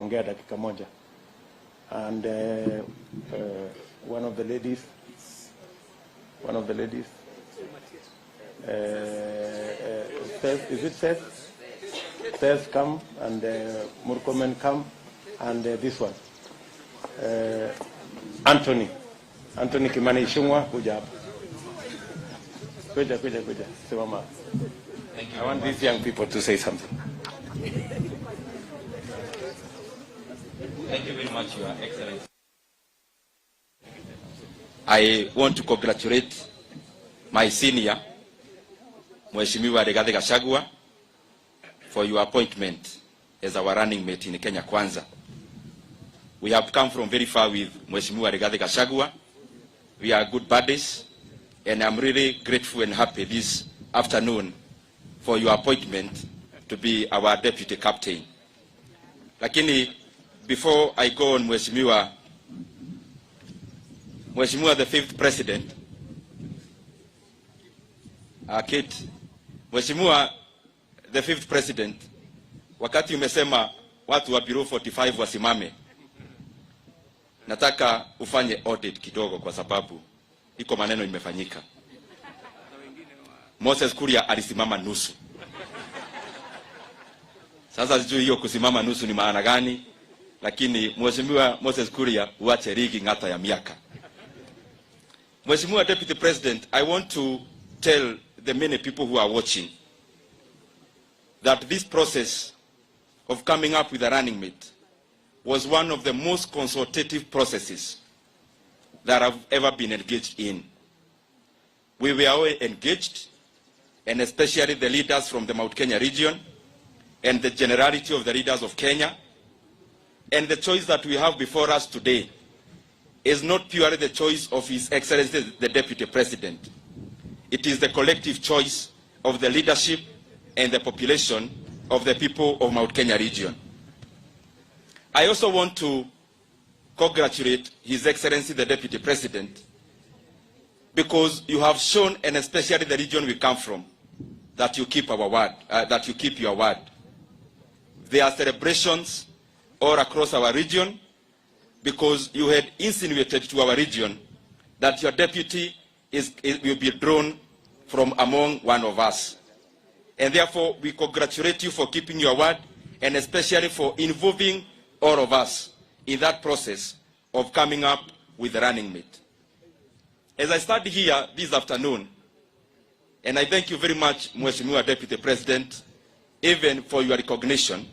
ongea dakika moja. And one of the ladies, Seth, is it Seth? Seth come, and Murkomen come, and this one, Anthony Kimani Ishungwa, kuja hapa. Kuja. Simama. I want these young people to say something. Thank you very much, Your Excellency. I want to congratulate my senior, Mheshimiwa Rigathi Gachagua, for your appointment as our running mate in Kenya Kwanza. We have come from very far with Mheshimiwa Rigathi Gachagua. We are good buddies, and I'm really grateful and happy this afternoon for your appointment to be our deputy captain. Lakini before I go on, Mheshimiwa the fifth president, Kate, Mheshimiwa the fifth president, wakati umesema watu wa Bureau 45 wasimame, nataka ufanye audit kidogo kwa sababu iko maneno imefanyika. Moses Kuria alisimama nusu. Sasa sijui hiyo kusimama nusu ni maana gani, lakini Mheshimiwa Moses Kuria uache rigi ngata ya miaka. Mheshimiwa Deputy President, I want to tell the many people who are watching that this process of coming up with a running mate was one of the most consultative processes that I've ever been engaged in. We were all engaged, and especially the leaders from the Mount Kenya region and the generality of the leaders of Kenya. And the choice that we have before us today is not purely the choice of His Excellency the Deputy President. It is the collective choice of the leadership and the population of the people of Mount Kenya region. I also want to congratulate His Excellency the Deputy President, because you have shown, and especially the region we come from, that you keep our word, that you keep your word. There are celebrations all across our region because you had insinuated to our region that your deputy will be drawn from among one of us. And therefore, we congratulate you for keeping your word, and especially for involving all of us in that process of coming up with a running mate. As I stand here this afternoon, and I thank you very much, Mheshimiwa Deputy President, even for your recognition,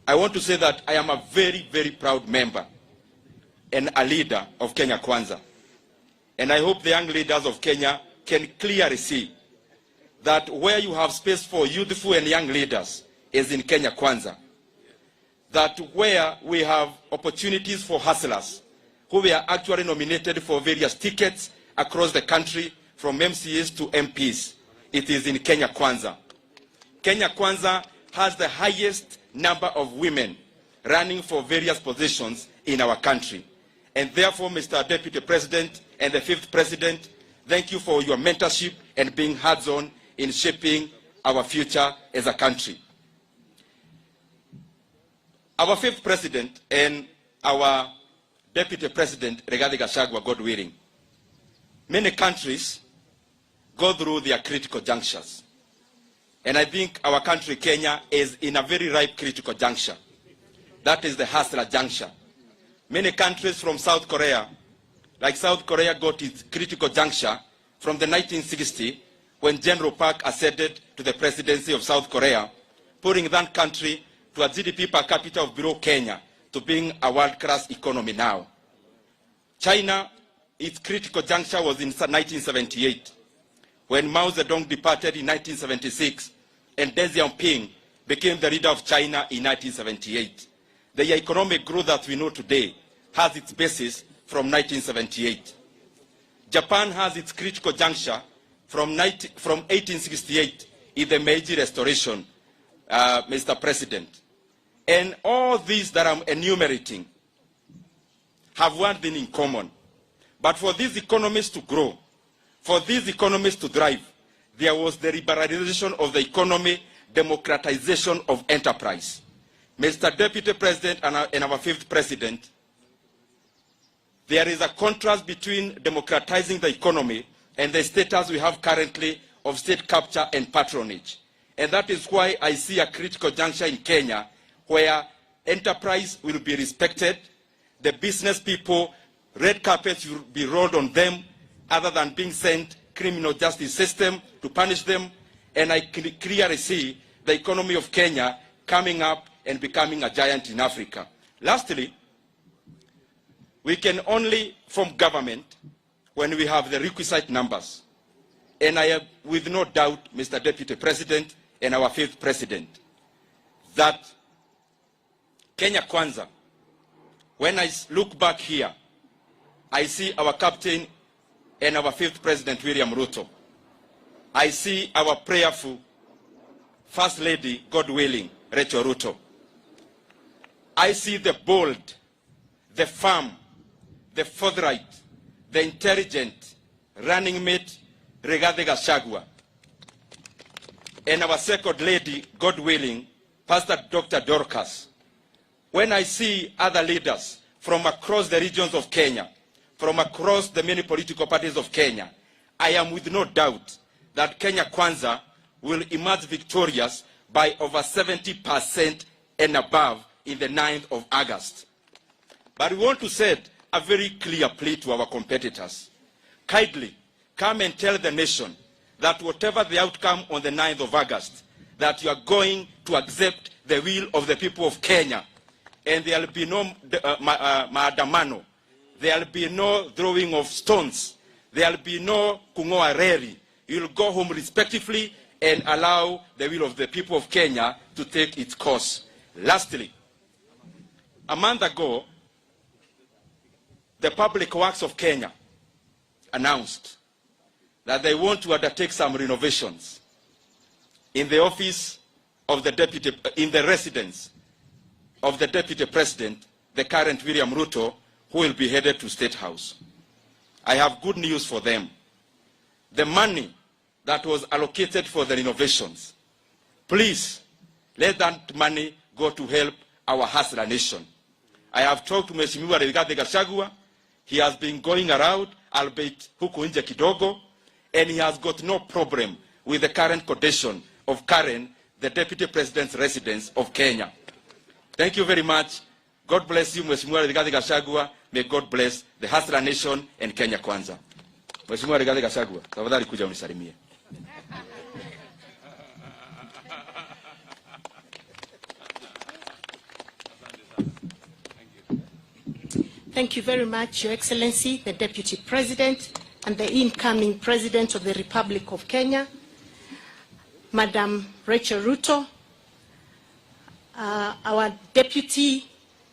I want to say that I am a very, very proud member and a leader of Kenya Kwanza. And I hope the young leaders of Kenya can clearly see that where you have space for youthful and young leaders is in Kenya Kwanza. That where we have opportunities for hustlers who were actually nominated for various tickets across the country from MCAs to MPs, it is in Kenya Kwanza. Kenya Kwanza has the highest number of women running for various positions in our country. And therefore, Mr. Deputy President and the fifth president, thank you for your mentorship and being hands-on in shaping our future as a country. Our fifth president and our deputy president, Rigathi Gachagua, God willing, many countries go through their critical junctures. And I think our country, Kenya, is in a very ripe critical juncture. That is the hustler juncture. Many countries from South Korea, like South Korea got its critical juncture from the 1960 when General Park acceded to the presidency of South Korea, putting that country to a GDP per capita of below Kenya to being a world-class economy now. China, its critical juncture was in 1978, when Mao Zedong departed in 1976 and Deng Xiaoping became the leader of China in 1978. The economic growth that we know today has its basis from 1978. Japan has its critical juncture from 1868 in the Meiji Restoration, Mr. President. And all these that I'm enumerating have one thing in common. But for these economies to grow, for these economies to thrive, there was the liberalization of the economy, democratization of enterprise. Mr. Deputy President and our fifth president, there is a contrast between democratizing the economy and the status we have currently of state capture and patronage. And that is why I see a critical juncture in Kenya where enterprise will be respected, the business people, red carpets will be rolled on them other than being sent criminal justice system to punish them. And I clearly see the economy of Kenya coming up and becoming a giant in Africa. Lastly, we can only form government when we have the requisite numbers. And I have, with no doubt, Mr. Deputy President and our fifth president, that Kenya Kwanza, when I look back here, I see our captain and our fifth president, William Ruto. I see our prayerful First Lady, God willing, Rachel Ruto. I see the bold, the firm, the forthright, the intelligent running mate, Rigathi Gachagua. And our second lady, God willing, Pastor Dr. Dorcas. When I see other leaders from across the regions of Kenya, from across the many political parties of Kenya, I am with no doubt that Kenya Kwanza will emerge victorious by over 70% and above in the 9th of August. But we want to set a very clear plea to our competitors. Kindly come and tell the nation that whatever the outcome on the 9th of August, that you are going to accept the will of the people of Kenya. And there will be no maandamano. There will be no throwing of stones. There will be no kungoa reri. You will go home respectively and allow the will of the people of Kenya to take its course. Lastly, a month ago, the Public Works of Kenya announced that they want to undertake some renovations in the office of the deputy, in the residence of the Deputy President, the current William Ruto, who will be headed to State House. I have good news for them. The money that was allocated for the renovations, please let that money go to help our hustler nation. I have talked to Mheshimiwa Rigathi Gachagua. He has been going around, albeit huku nje kidogo, and he has got no problem with the current condition of Karen, the Deputy President's residence of Kenya. Thank you very much. God bless you, Mheshimiwa Rigathi Gachagua. May God bless the hustler nation and Kenya Kwanza. Mheshimiwa Rigathi Gachagua, tafadhali kuja unisalimie. Thank you very much, Your Excellency, the Deputy President and the incoming President of the Republic of Kenya, Madam Rachel Ruto, our Deputy